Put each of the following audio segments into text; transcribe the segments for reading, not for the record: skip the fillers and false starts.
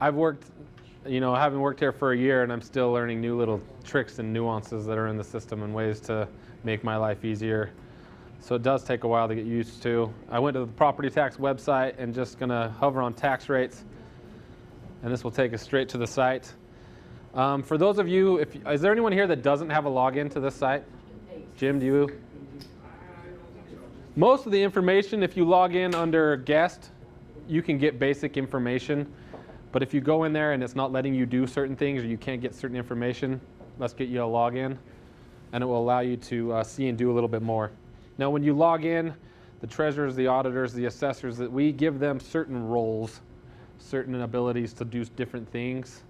I've worked, having worked here for a year, and I'm still learning new little tricks and nuances that are in the system and ways to make my life easier. So it does take a while to get used to. I went to the property tax website and just gonna hover on tax rates, and this will take us straight to the site. For those of you, is there anyone here that doesn't have a login to this site? Jim, do you? Most of the information, if you log in under guest, you can get basic information. But if you go in there and it's not letting you do certain things or you can't get certain information, let's get you a login, and it will allow you to see and do a little bit more. Now, when you log in, the treasurers, the auditors, the assessors, that we give them certain roles, certain abilities to do different things.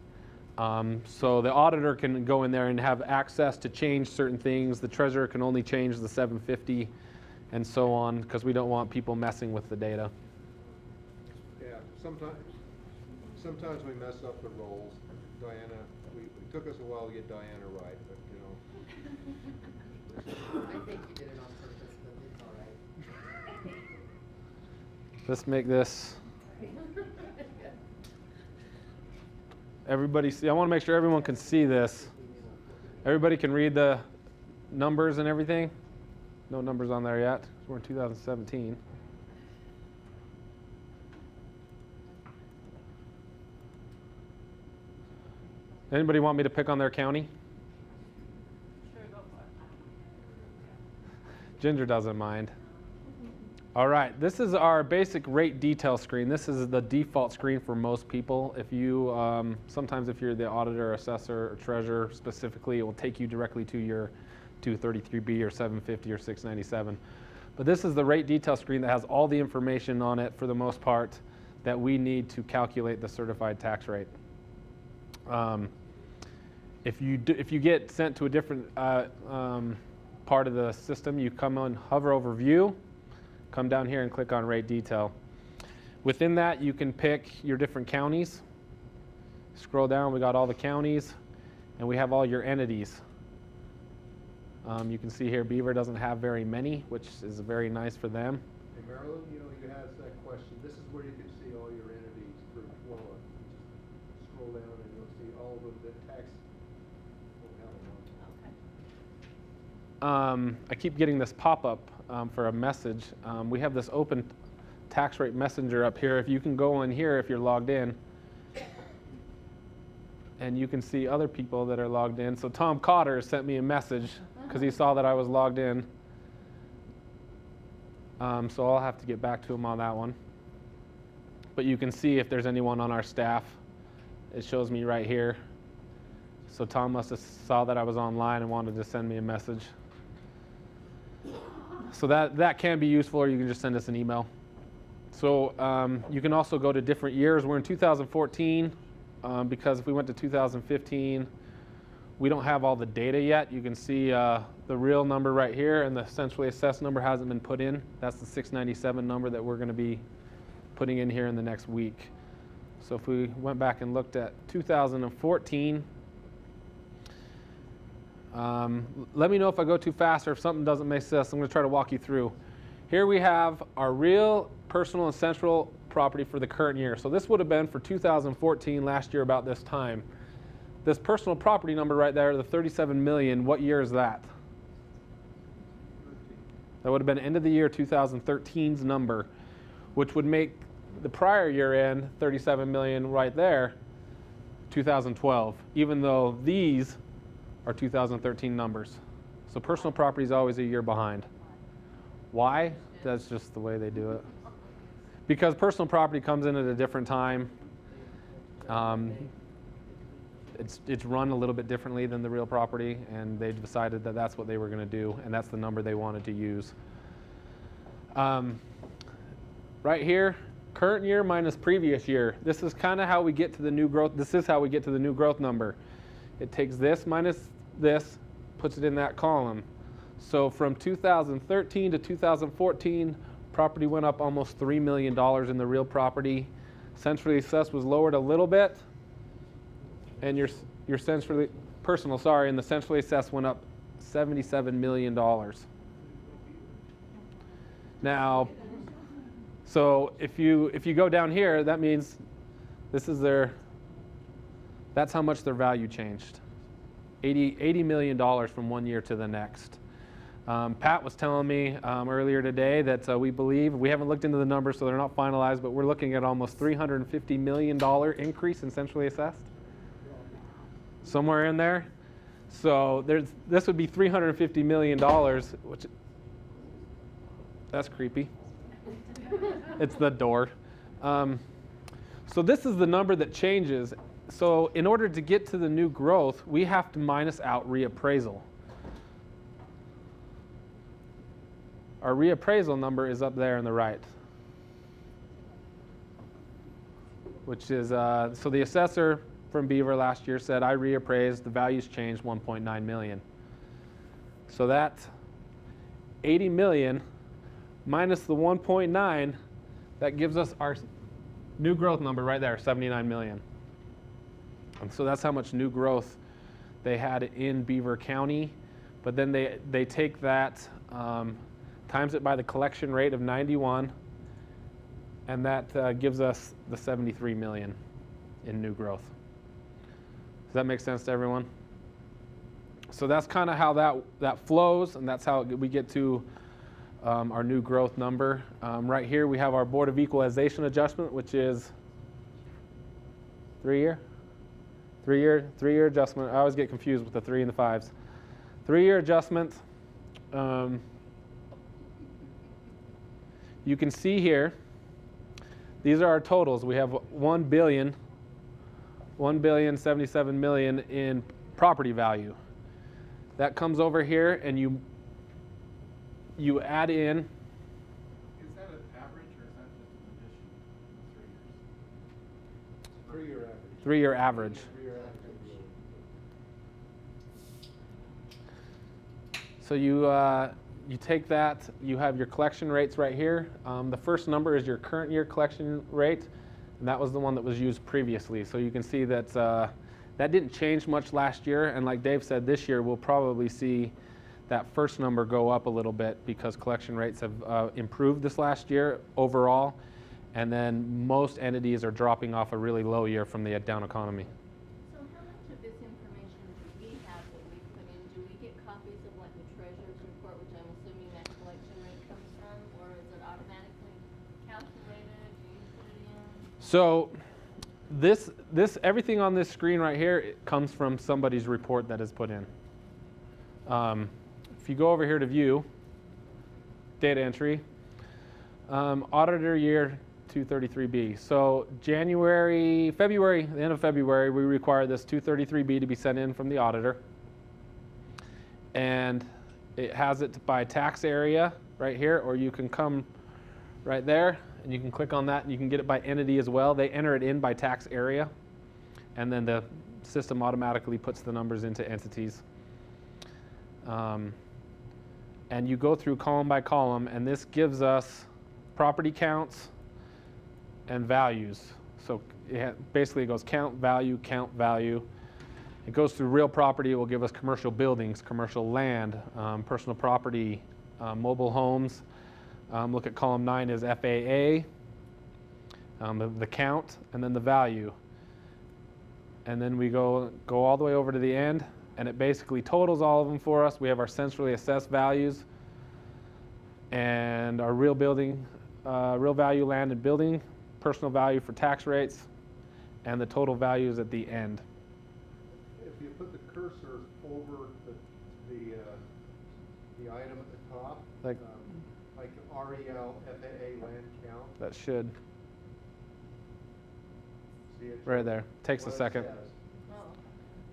So the auditor can go in there and have access to change certain things. The treasurer can only change the 750 and so on, because we don't want people messing with the data. Yeah, sometimes we mess up the roles. Diana, it took us a while to get Diana right, but I think you did it on purpose, but it's all right. Let's make this. Everybody see, I want to make sure everyone can see this. Everybody can read the numbers and everything? No numbers on there yet. We're in 2017. Anybody want me to pick on their county? Sure, go for it. Ginger doesn't mind. All right, this is our basic rate detail screen. This is the default screen for most people. If you, sometimes if you're the auditor, assessor, or treasurer specifically, it will take you directly to your 233B or 750 or 697. But this is the rate detail screen that has all the information on it for the most part that we need to calculate the certified tax rate. If you get sent to a different part of the system, you come on, hover over View, come down here and click on Rate Detail. Within that, you can pick your different counties. Scroll down, we got all the counties, and we have all your entities. You can see here Beaver doesn't have very many, which is very nice for them. Hey Marilyn, you asked that question. This is where you can see all your entities for Florida. Just scroll down and you'll see all of the tax. I keep getting this pop-up for a message. We have this open tax rate messenger up here. If you can go in here if you're logged in, and you can see other people that are logged in. So Tom Cotter sent me a message because he saw that I was logged in. So I'll have to get back to him on that one. But you can see if there's anyone on our staff. It shows me right here. So Tom must have saw that I was online and wanted to send me a message. So that can be useful, or you can just send us an email. So you can also go to different years. We're in 2014 because if we went to 2015, we don't have all the data yet. You can see the real number right here, and the centrally assessed number hasn't been put in. That's the 697 number that we're going to be putting in here in the next week. So if we went back and looked at 2014, let me know if I go too fast or if something doesn't make sense. I'm going to try to walk you through. Here we have our real, personal, and central property for the current year. So this would have been for 2014, last year about this time. This personal property number right there, the 37 million, what year is that? That would have been end of the year 2013's number, which would make the prior year end 37 million right there, 2012, even though these are 2013 numbers. So personal property is always a year behind. Why? That's just the way they do it. Because personal property comes in at a different time. It's run a little bit differently than the real property, and they decided that that's what they were going to do, and that's the number they wanted to use. Right here, current year minus previous year. This is kind of how we get to the new growth. This is how we get to the new growth number. It takes this minus this, puts it in that column. So from 2013 to 2014, property went up almost $3 million in the real property. Centrally assessed was lowered a little bit, and your centrally personal, sorry, and the centrally assessed went up $77 million. Now, so if you go down here, that means this is their That's how much their value changed. $80 million from one year to the next. Pat was telling me earlier today that we believe, we haven't looked into the numbers so they're not finalized, but we're looking at almost $350 million increase in centrally assessed. Somewhere in there. So this would be $350 million, which, that's creepy. It's the door. So this is the number that changes. So in order to get to the new growth, we have to minus out reappraisal. Our reappraisal number is up there on the right, which is, so the assessor from Beaver last year said, I reappraised, the values changed 1.9 million. So that 80 million minus the 1.9, that gives us our new growth number right there, 79 million. And so that's how much new growth they had in Beaver County. But then they take that, times it by the collection rate of 91, and that gives us the 73 million in new growth. Does that make sense to everyone? So that's kind of how that flows, and that's how we get to our new growth number. Right here we have our Board of Equalization adjustment, which is 3-year adjustment. I always get confused with the 3 and the 5s. 3-year adjustment. You can see here, these are our totals. We have 1,077 million in property value. That comes over here, and you add in. Is that an average, or is that just an addition in 3 3-year years? average. 3-year average. 3-year average. So you take that, you have your collection rates right here. The first number is your current year collection rate, and that was the one that was used previously. So you can see that that didn't change much last year, and like Dave said, this year we'll probably see that first number go up a little bit because collection rates have improved this last year overall, and then most entities are dropping off a really low year from the down economy. So how much of this information do we have that we put in? Do we get copies of like the treasurer's report, which I'm assuming that collection rate comes from, or is it automatically calculated? Do you put it in? So this everything on this screen right here, it comes from somebody's report that is put in. If you go over here to view, data entry, auditor year 233B. So the end of February, we require this 233B to be sent in from the auditor. And it has it by tax area right here, or you can come right there and you can click on that and you can get it by entity as well. They enter it in by tax area, and then the system automatically puts the numbers into entities. And you go through column by column, and this gives us property counts and values. So basically it goes count, value, count, value. It goes through real property. It will give us commercial buildings, commercial land, personal property, mobile homes. Look at column 9 is FAA, the count, and then the value. And then we go all the way over to the end, and it basically totals all of them for us. We have our centrally assessed values and our real value land and building, personal value for tax rates, and the total values at the end. If you put the cursor over the item at the top, Like REL FAA land count, that should, see it? right there. Takes a What it second. says. Oh.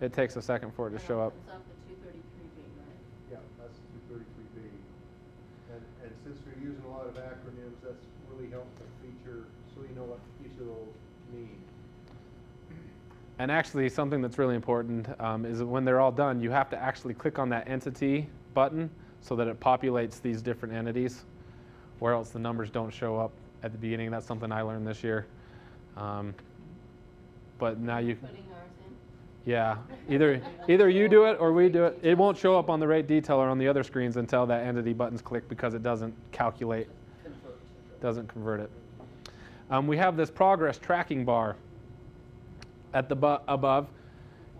It takes a second for it to show up. It's off the 233B, right? Yeah, that's 233B. And since we're using a lot of acronyms, that's really helpful feature, so you know what each of those mean. And actually, something that's really important is that when they're all done, you have to actually click on that entity button so that it populates these different entities, or else the numbers don't show up at the beginning. That's something I learned this year. But now you, Putting ours in? yeah, either you do it or we do it. It won't show up on the rate detailer on the other screens until that entity button's clicked because it doesn't calculate, doesn't convert it. We have this progress tracking bar at the above.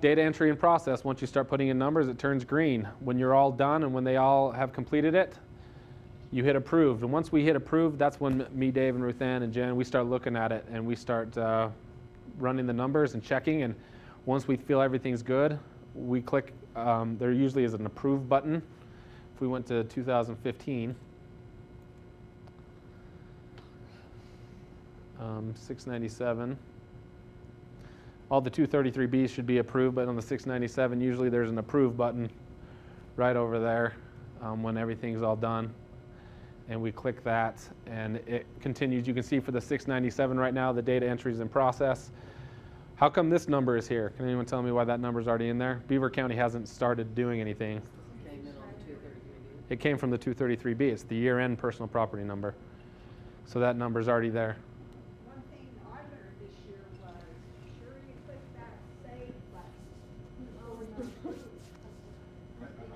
data entry and process, once you start putting in numbers, it turns green. When you're all done and when they all have completed it, you hit approved. And once we hit approved, that's when me, Dave, and Ruth Ann and Jen, we start looking at it and we start running the numbers and checking. And once we feel everything's good, we click, there usually is an approve button. If we went to 2015, 697. All the 233Bs should be approved, but on the 697, usually there's an approve button right over there when everything's all done. And we click that, and it continues. You can see for the 697 right now, the data entry is in process. How come this number is here? Can anyone tell me why that number is already in there? Beaver County hasn't started doing anything. Came in on the 233B. It came from the 233B. It's the year-end personal property number. So that number's already there. One thing I learned this year was, sure you click that save button.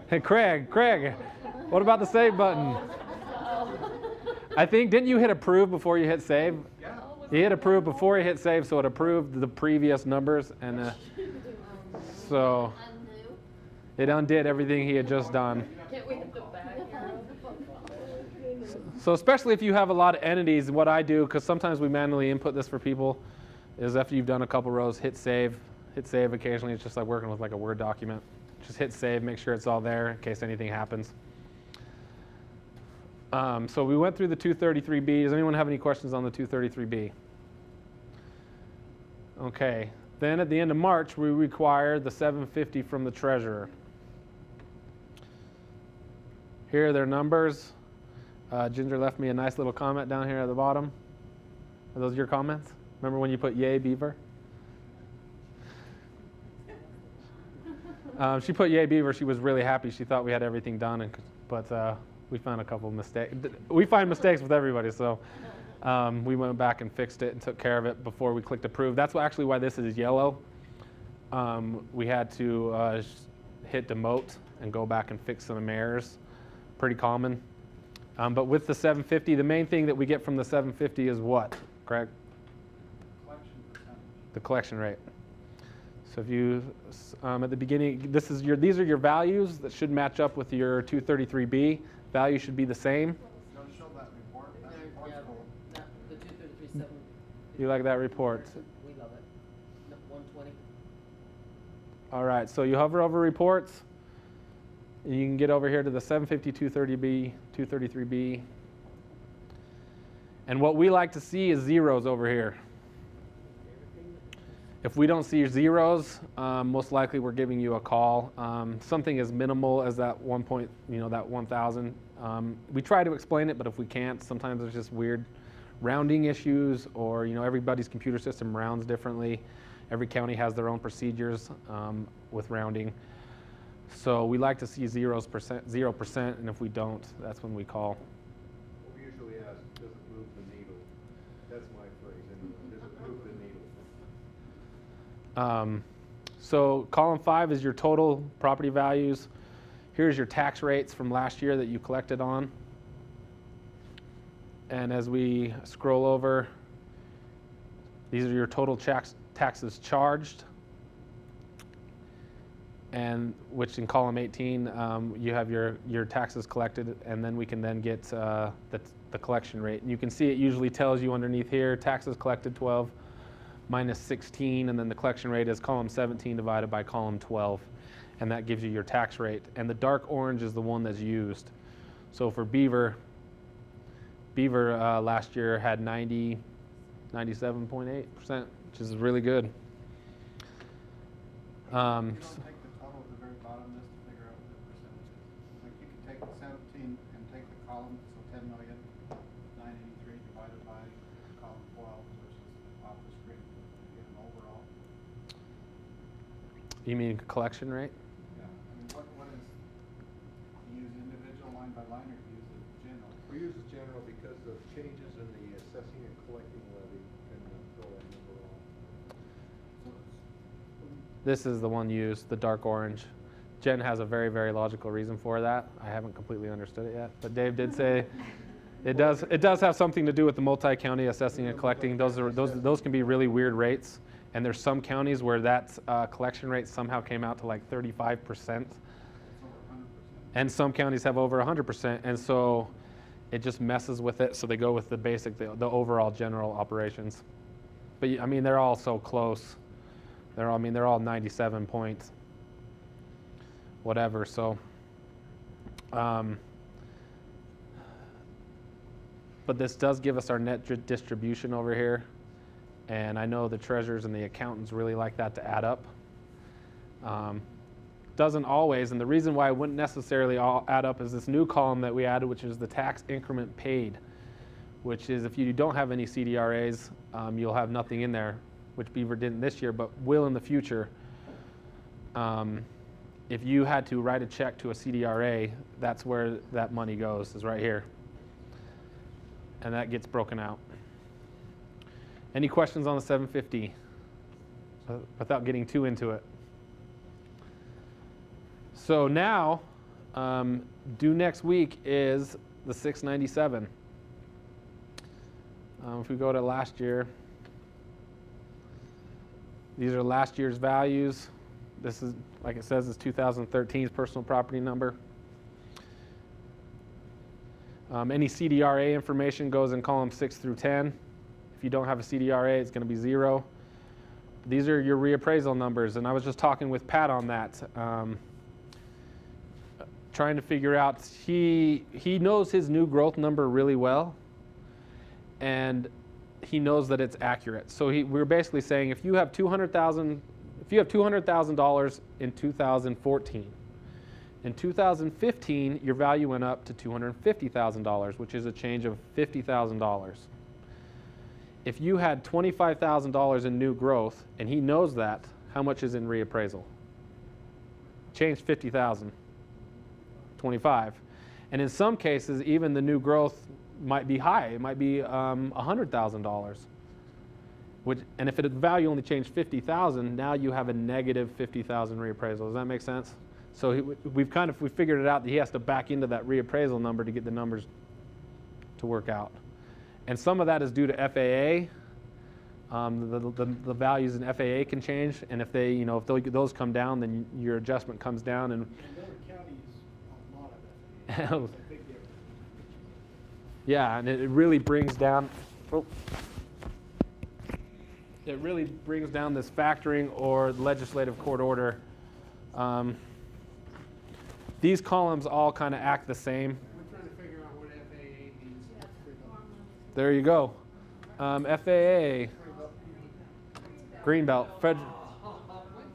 Hey, Craig, what about the save button? I think, didn't you hit approve before you hit save? Yeah. You hit approve before you hit save, so it approved the previous numbers, and so Undo. it undid everything he had just done. Can't we hit the back arrow? So especially if you have a lot of entities, what I do, because sometimes we manually input this for people, is after you've done a couple rows, hit save. Hit save occasionally. It's just like working with like a Word document. Just hit save, make sure it's all there in case anything happens. So we went through the 233B. Does anyone have any questions on the 233B? Okay. Then at the end of March, we require the 750 from the treasurer. Here are their numbers. Ginger left me a nice little comment down here at the bottom. Are those your comments? Remember when you put yay, Beaver? She put yay, Beaver. She was really happy. She thought we had everything done, but we found a couple of mistakes. We find mistakes with everybody, so we went back and fixed it and took care of it before we clicked approve. That's actually why this is yellow. We had to hit demote and go back and fix some errors. Pretty common. But with the 750, the main thing that we get from the 750 is what, Craig? Collection percentage. The collection rate. So if you, at the beginning, these are your values that should match up with your 233B. Value should be the same. Don't show that report. That There, report's yeah, full. the 233.7. You like that report? We love it. No, 120. All right, so you hover over reports. And you can get over here to the 750, 230B, 233B. And what we like to see is zeros over here. If we don't see zeros, most likely we're giving you a call. Something as minimal as that that 1,000. We try to explain it, but if we can't, sometimes there's just weird rounding issues, or everybody's computer system rounds differently. Every county has their own procedures with rounding. So we like to see 0%, and if we don't, that's when we call. We usually ask, does it move the needle? That's my phrase, anyway. Does it move the needle? So column 5 is your total property values. Here's your tax rates from last year that you collected on. And as we scroll over, these are your total taxes charged. And which in column 18, you have your taxes collected, and then we can then get the collection rate. And you can see it usually tells you underneath here, taxes collected 12 minus 16, and then the collection rate is column 17 divided by column 12. And that gives you your tax rate. And the dark orange is the one that's used. So for Beaver last year had 97.8%, which is really good. You don't take the total at the very bottom just to figure out what the percentage is. Like you could take the 17 and take the column, so 10,983 divided by column 12, which is off the screen. You get an overall. You mean collection rate? Yeah. I mean, what is, do you use individual line by line, or do you use it general? We use the general because of changes in the assessing and collecting levy and throw that number on. So it's This is the one used, the dark orange. Jen has a very, very logical reason for that. I haven't completely understood it yet, but Dave did say it does have something to do with the multi-county assessing and collecting. Those can be really weird rates, And there's some counties where that collection rate somehow came out to like 35%. It's over 100%. And some counties have over 100%. And so it just messes with it. So they go with the basic, the overall general operations. But I mean, they're all so close. They're all 97 points, whatever. So, but this does give us our net distribution over here. And I know the treasurers and the accountants really like that to add up. Doesn't always, and the reason why it wouldn't necessarily all add up is this new column that we added, which is the tax increment paid, which is if you don't have any CDRAs, you'll have nothing in there, which Beaver didn't this year, but will in the future. If you had to write a check to a CDRA, that's where that money goes, is right here. And that gets broken out. Any questions on the 750 without getting too into it? So now, due next week is the 697. If we go to last year, these are last year's values. This is, like it says, is 2013's personal property number. Any CDRA information goes in column 6 through 10. If you don't have a CDRA, it's going to be 0. These are your reappraisal numbers, and I was just talking with Pat on that. Trying to figure out, he knows his new growth number really well, and he knows that it's accurate. So we're basically saying if you have $200,000 in 2014, in 2015 your value went up to $250,000, which is a change of $50,000. If you had $25,000 in new growth, and he knows that, how much is in reappraisal? Changed 50,000. 25. And in some cases, even the new growth might be high. It might be $100,000. And if the value only changed 50,000, now you have a negative 50,000 reappraisal. Does that make sense? So we figured it out that he has to back into that reappraisal number to get the numbers to work out. And some of that is due to FAA. The values in FAA can change, and if those come down, then your adjustment comes down. And yeah, and it really brings down. It really brings down this factoring or legislative court order. These columns all kind of act the same. We're trying to figure out what FAA means. There you go. FAA, Greenbelt, Let's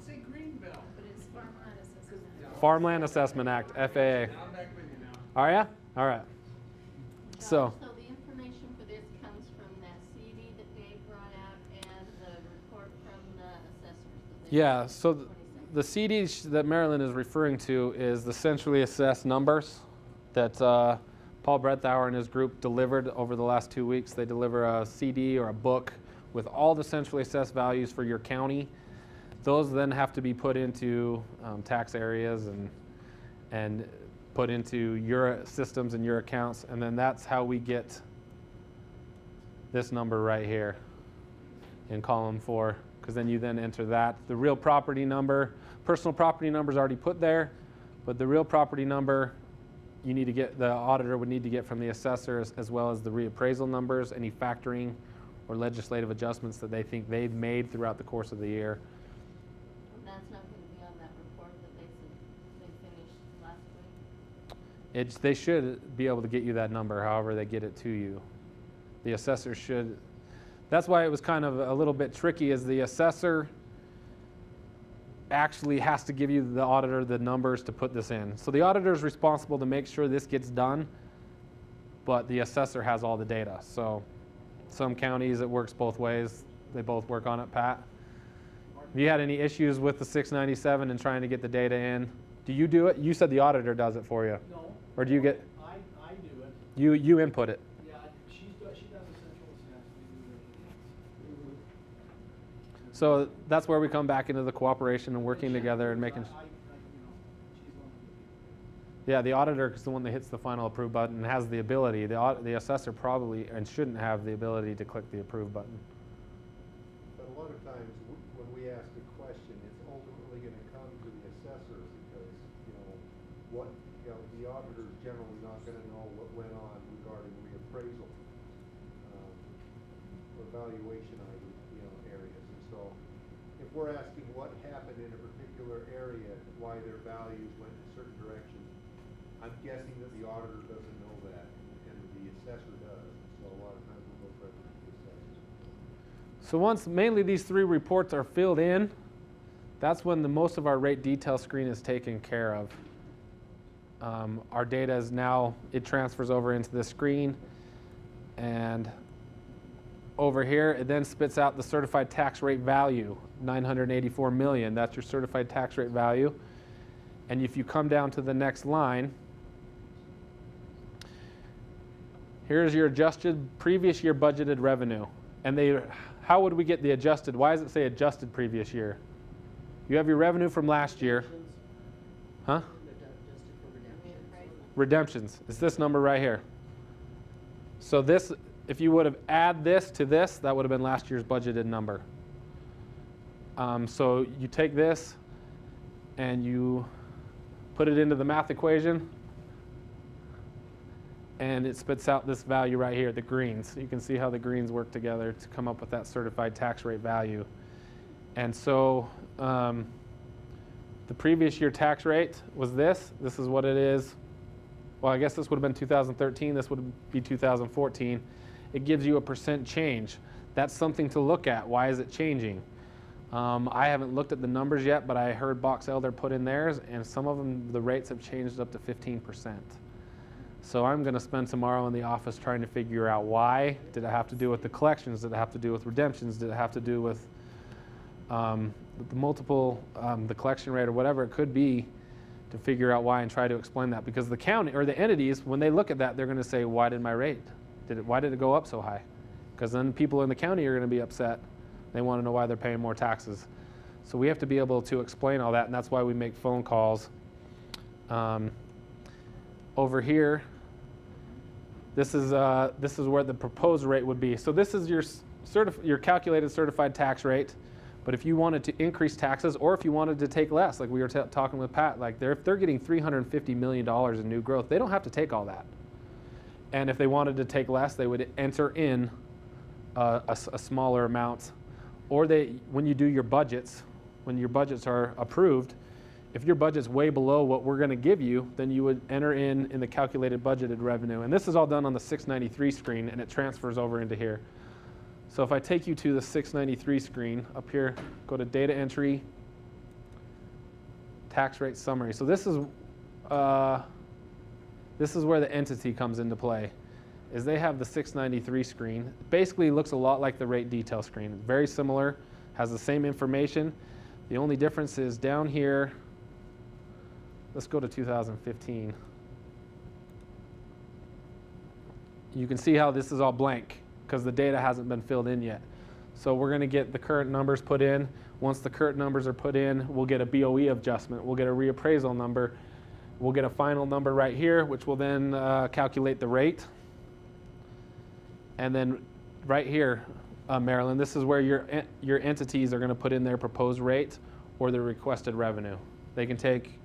say Greenbelt. But it's Farmland Assessment. Farmland Assessment Act, FAA. I'm back with you now. Are ya? All right. So So the information for this comes from that CD that Dave brought out and the report from the assessors. that they yeah, did so on the 22nd. the CD that Marilyn is referring to is the centrally assessed numbers that Paul Brethauer and his group delivered over the last 2 weeks. They deliver a CD or a book with all the centrally assessed values for your county. Those then have to be put into tax areas and put into your systems and your accounts, and then that's how we get this number right here in column 4, because then you then enter that. The real property number, personal property number is already put there, but the real property number you need to get, the auditor would need to get from the assessors, as well as the reappraisal numbers, any factoring or legislative adjustments that they think they've made throughout the course of the year. That's not going to be on that report that they said they finished last week. They should be able to get you that number however they get it to you. The assessor should. That's why it was kind of a little bit tricky, is the assessor actually has to give you, the auditor, the numbers to put this in. So the auditor is responsible to make sure this gets done, but the assessor has all the data. So some counties it works both ways. They both work on it. Pat, have you had any issues with the 697 and trying to get the data in? Do you do it? You said the auditor does it for you. No. Or do you get? I do it. You input it. Yeah, she does a central assessment. We do everything else. So that's where we come back into the cooperation and working together and making. She's one of Yeah, the auditor is the one that hits the final approve button and has the ability. The assessor probably and shouldn't have the ability to click the approve button. But a lot of times, ask a question, it's ultimately gonna come to the assessor because, the auditor's generally not gonna know what went on regarding reappraisal, or valuation areas. And so, if we're asking what happened in a particular area, why their values went in a certain direction, I'm guessing that the auditor doesn't know that, and the assessor does. So a lot of times we'll go directly to the assessor. So once mainly these three reports are filled in, that's when most of our rate detail screen is taken care of. Our data is now, it transfers over into the screen, and over here it then spits out the certified tax rate value, 984 million. That's your certified tax rate value. And if you come down to the next line, here's your adjusted previous year budgeted revenue. And how would we get the adjusted? Why does it say adjusted previous year? You have your revenue from last year. Huh? Redemptions. It's this number right here. So this, if you would have added this to this, that would have been last year's budgeted number. So you take this and you put it into the math equation, and it spits out this value right here, the greens. You can see how the greens work together to come up with that certified tax rate value. And so the previous year tax rate was this. This is what it is. Well, I guess this would have been 2013. This would be 2014. It gives you a percent change. That's something to look at. Why is it changing? I haven't looked at the numbers yet, but I heard Box Elder put in theirs, and some of them, the rates have changed up to 15%. So I'm going to spend tomorrow in the office trying to figure out why. Did it have to do with the collections? Did it have to do with redemptions? Did it have to do with the multiple, the collection rate, or whatever it could be, to figure out why and try to explain that? Because the county or the entities, when they look at that, they're going to say, why did my rate? Why did it go up so high? Because then people in the county are going to be upset. They want to know why they're paying more taxes. So we have to be able to explain all that, and that's why we make phone calls. Over here, this is where the proposed rate would be. So this is your calculated certified tax rate. But if you wanted to increase taxes, or if you wanted to take less, like we were talking with Pat, like if they're getting $350 million in new growth, they don't have to take all that. And if they wanted to take less, they would enter in a smaller amount. Or when you do your budgets, when your budgets are approved, if your budget's way below what we're going to give you, then you would enter in the calculated budgeted revenue. And this is all done on the 693 screen, and it transfers over into here. So if I take you to the 693 screen, up here, go to data entry, tax rate summary. So this is where the entity comes into play, is they have the 693 screen. It basically looks a lot like the rate detail screen. Very similar, has the same information. The only difference is down here, let's go to 2015. You can see how this is all blank because the data hasn't been filled in yet. So we're going to get the current numbers put in. Once the current numbers are put in, we'll get a BOE adjustment. We'll get a reappraisal number. We'll get a final number right here, which will then calculate the rate. And then right here, Maryland, this is where your entities are going to put in their proposed rate or their requested revenue. They can take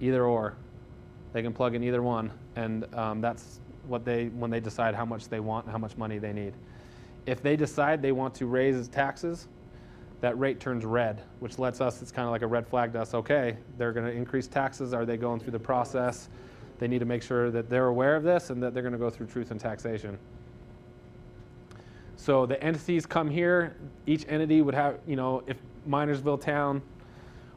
either or. They can plug in either one, and that's what when they decide how much they want and how much money they need. If they decide they want to raise taxes, that rate turns red, which lets us, it's kind of like a red flag to us, okay, they're going to increase taxes. Are they going through the process? They need to make sure that they're aware of this and that they're going to go through truth and taxation. So the entities come here. Each entity would have, if Minersville Town,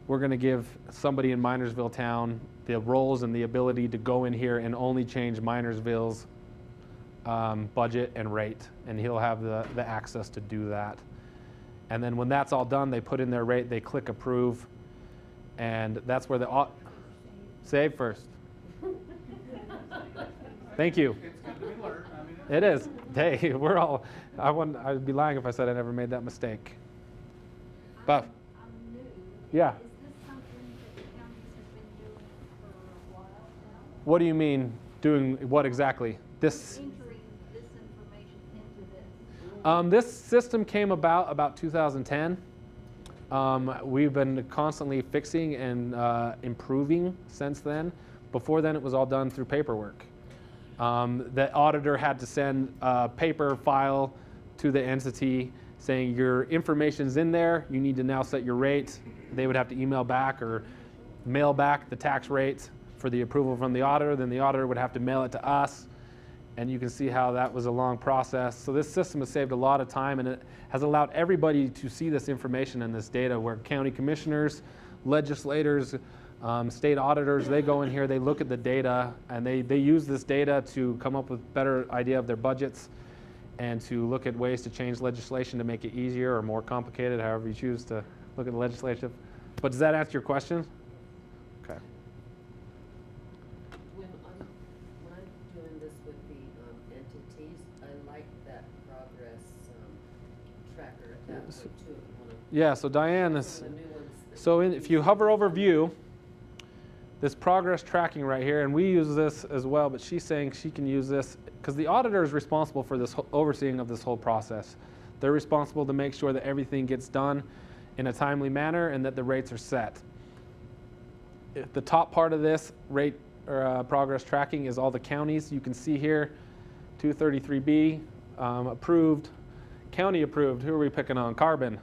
we're going to give somebody in Minersville Town the roles and the ability to go in here and only change Minersville's budget and rate, and he'll have the access to do that. And then when that's all done, they put in their rate, they click approve, and that's where the save first. Thank you. It's good to be learned. It is. Hey, I'd be lying if I said I never made that mistake. But I'm new. yeah. Is this something that the counties have been doing for a while now? What do you mean doing what exactly? This Entering this information into this? this system came about 2010. We've been constantly fixing and improving since then. Before then, it was all done through paperwork. The auditor had to send a paper file to the entity saying your information's in there, you need to now set your rate. They would have to email back or mail back the tax rate for the approval from the auditor. Then the auditor would have to mail it to us. And you can see how that was a long process. So this system has saved a lot of time, and it has allowed everybody to see this information and this data, where county commissioners, legislators, state auditors, they go in here, they look at the data, and they use this data to come up with better idea of their budgets and to look at ways to change legislation to make it easier or more complicated, however you choose to look at the legislation. But does that answer your question? Okay. When I'm doing this with the entities, I like that progress tracker at that point too. Yeah, so Diane is, Some of the new ones that so we if you use. hover over view, this progress tracking right here, and we use this as well, but she's saying she can use this because the auditor is responsible for this overseeing of this whole process. They're responsible to make sure that everything gets done in a timely manner and that the rates are set. If the top part of this rate or progress tracking is all the counties. You can see here 233B approved, county approved. Who are we picking on? Carbon.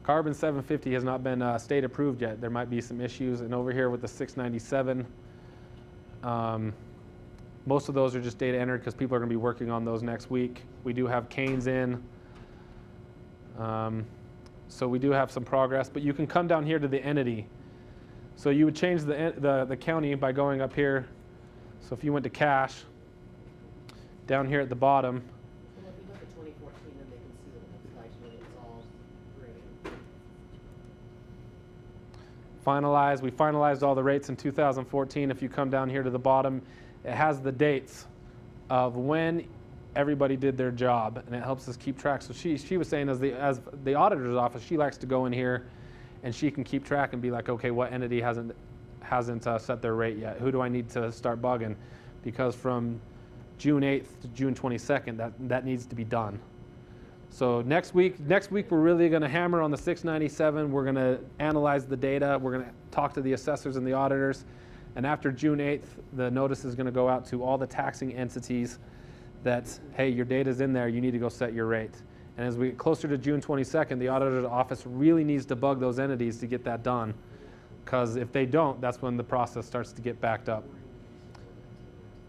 Carbon 750 has not been state approved yet. There might be some issues. And over here with the 697, most of those are just data entered because people are going to be working on those next week. We do have Canes in. So we do have some progress, but you can come down here to the entity. So you would change the county by going up here. So if you went to cash, down here at the bottom, Well, if you look at 2014, then they can see what it looks like when it's all green. finalized. We finalized all the rates in 2014. If you come down here to the bottom, it has the dates of when everybody did their job, and it helps us keep track. So she was saying as the auditor's office, she likes to go in here and she can keep track and be like, okay, what entity hasn't set their rate yet? Who do I need to start bugging? Because from June 8th to June 22nd, that needs to be done. So next week we're really going to hammer on the 697. We're going to analyze the data. We're going to talk to the assessors and the auditors. And after June 8th, the notice is going to go out to all the taxing entities that, hey, your data's in there. You need to go set your rate. And as we get closer to June 22nd, the auditor's office really needs to bug those entities to get that done. Because if they don't, that's when the process starts to get backed up.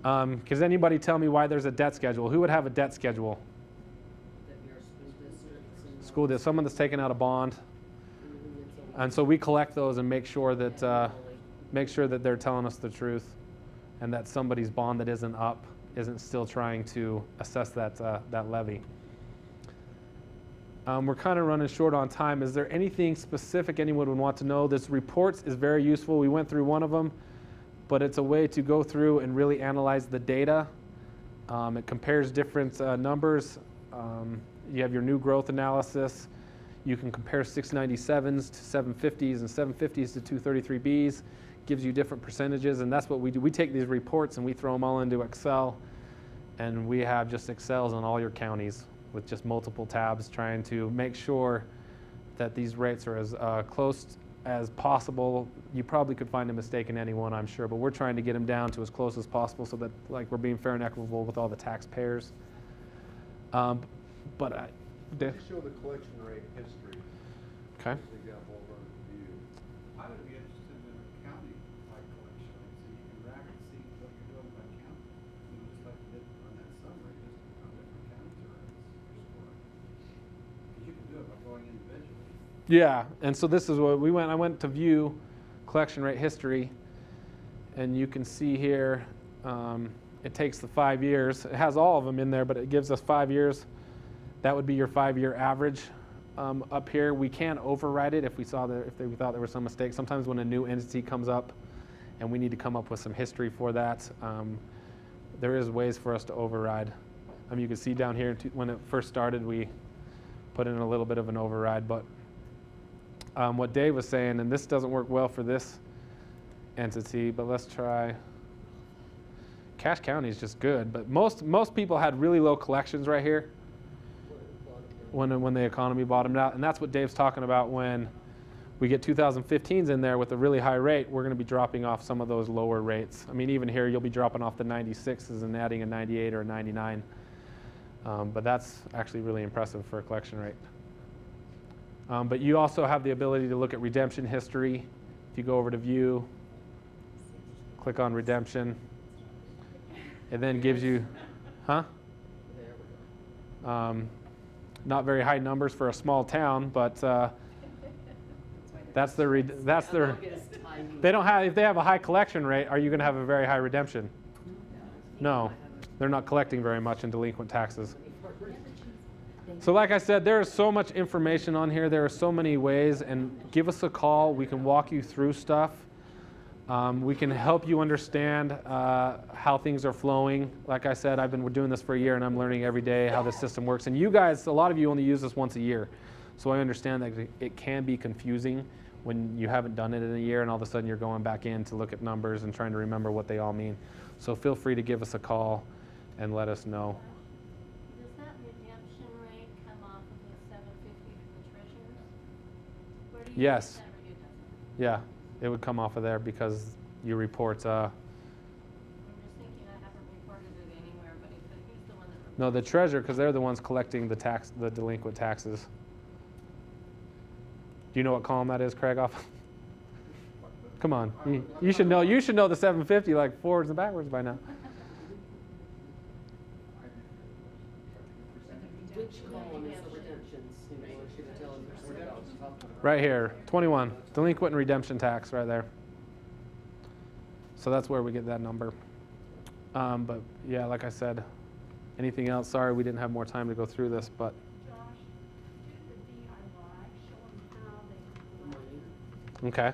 Does anybody tell me why there's a debt schedule? Who would have a debt schedule? That your school districts and School district, someone that's taken out a bond. Mhm, And so we collect those and make sure that they're telling us the truth, and that somebody's bond that isn't up isn't still trying to assess that levy. We're kind of running short on time. Is there anything specific anyone would want to know? This reports is very useful. We went through one of them, but it's a way to go through and really analyze the data. It compares different numbers. You have your new growth analysis. You can compare 697s to 750s and 750s to 233Bs. Gives you different percentages, and that's what we do. We take these reports and we throw them all into Excel, and we have just Excels on all your counties with just multiple tabs trying to make sure that these rates are as close as possible. You probably could find a mistake in any one, I'm sure, but we're trying to get them down to as close as possible so that we're being fair and equitable with all the taxpayers. Just show the collection rate history. Okay. As an example of our view. I would be interested in a county-wide collection rate, so you can rack and see what you're doing by county. You know, just like you did on that summary, just how different counties are you're scoring. Because you can do it by going individually. Yeah, and so this is what I went to view collection rate history, and you can see here, it takes the 5 years. It has all of them in there, but it gives us 5 years. That would be your 5-year average. Up here, we can override it if we thought there was some mistake. Sometimes when a new entity comes up and we need to come up with some history for that, there is ways for us to override. You can see down here when it first started, we put in a little bit of an override. But what Dave was saying, and this doesn't work well for this entity, but let's try. Cache County is just good, but most people had really low collections right here when the economy bottomed out, and that's what Dave's talking about when we get 2015s in there with a really high rate, we're going to be dropping off some of those lower rates. I mean, even here, you'll be dropping off the 96s and adding a 98 or a 99. But that's actually really impressive for a collection rate. But you also have the ability to look at redemption history. If you go over to view, click on redemption, it then gives you, There we go. not very high numbers for a small town, but that's their, they don't have, if they have a high collection rate, are you going to have a very high redemption? No, they're not collecting very much in delinquent taxes. So like I said, there is so much information on here. There are so many ways, and give us a call. We can walk you through stuff. We can help you understand how things are flowing. Like I said, we're doing this for a year, and I'm learning every day how the system works. And you guys, a lot of you only use this once a year. So I understand that it can be confusing when you haven't done it in a year, and all of a sudden you're going back in to look at numbers and trying to remember what they all mean. So feel free to give us a call and let us know. Does that redemption rate come off of the 750 to the treasurers? Where do you Yes. get that, or you doesn't? Yeah, it would come off of there because you report. I'm just thinking I haven't reported it anywhere, but he's the one that. No, the treasurer, because they're the ones collecting the delinquent taxes. Do you know what column that is, Craig? Off. Come on, you should know. You should know the 750 like forwards and backwards by now. Which column is the redemptions? You know, if you could tell us. Right here, 21, delinquent and redemption tax, right there. So that's where we get that number. But yeah, like I said, anything else? Sorry, we didn't have more time to go through this, but. Josh, do the DIY, show them how they collect. Okay.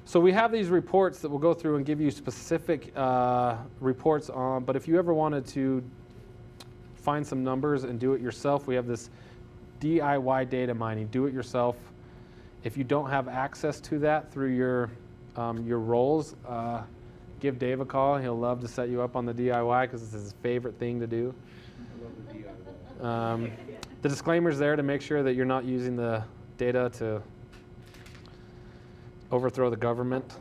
So we have these reports that we'll go through and give you specific reports on, but if you ever wanted to find some numbers and do it yourself, we have this DIY data mining, do it yourself. If you don't have access to that through your roles, give Dave a call. He'll love to set you up on the DIY because it's his favorite thing to do. I love the DIY. The disclaimer's there to make sure that you're not using the data to overthrow the government.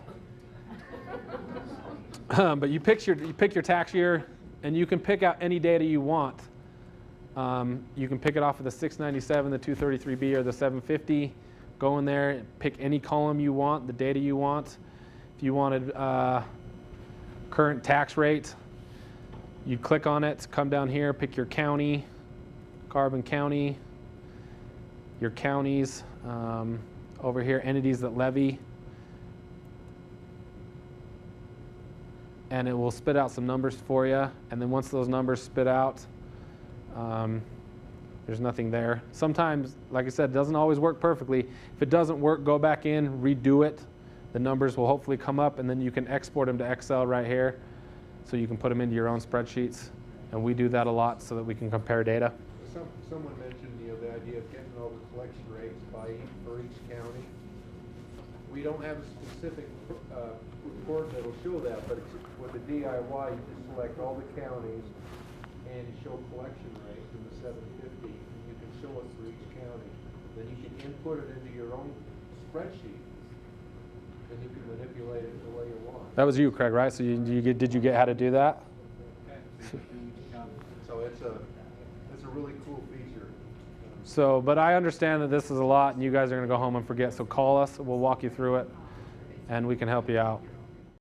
But you pick your tax year, and you can pick out any data you want. You can pick it off of the 697, the 233B, or the 750. Go in there, pick any column you want, the data you want. If you wanted current tax rate, you click on it, come down here, pick your county, Carbon County, your counties, over here, entities that levy. And it will spit out some numbers for you. And then once those numbers spit out, there's nothing there. Sometimes, like I said, it doesn't always work perfectly. If it doesn't work, go back in, redo it. The numbers will hopefully come up, and then you can export them to Excel right here, so you can put them into your own spreadsheets. And we do that a lot so that we can compare data. Someone mentioned, the idea of getting all the collection rates for each county. We don't have a specific report that'll show that, but with the DIY, you just select all the counties and show collection rate in the 750, and you can show it for each county. Then you can input it into your own spreadsheet, and you can manipulate it the way you want. That was you, Craig, right? So did you get how to do that? So it's a really cool feature. So, but I understand that this is a lot, and you guys are going to go home and forget. So call us. We'll walk you through it, and we can help you out.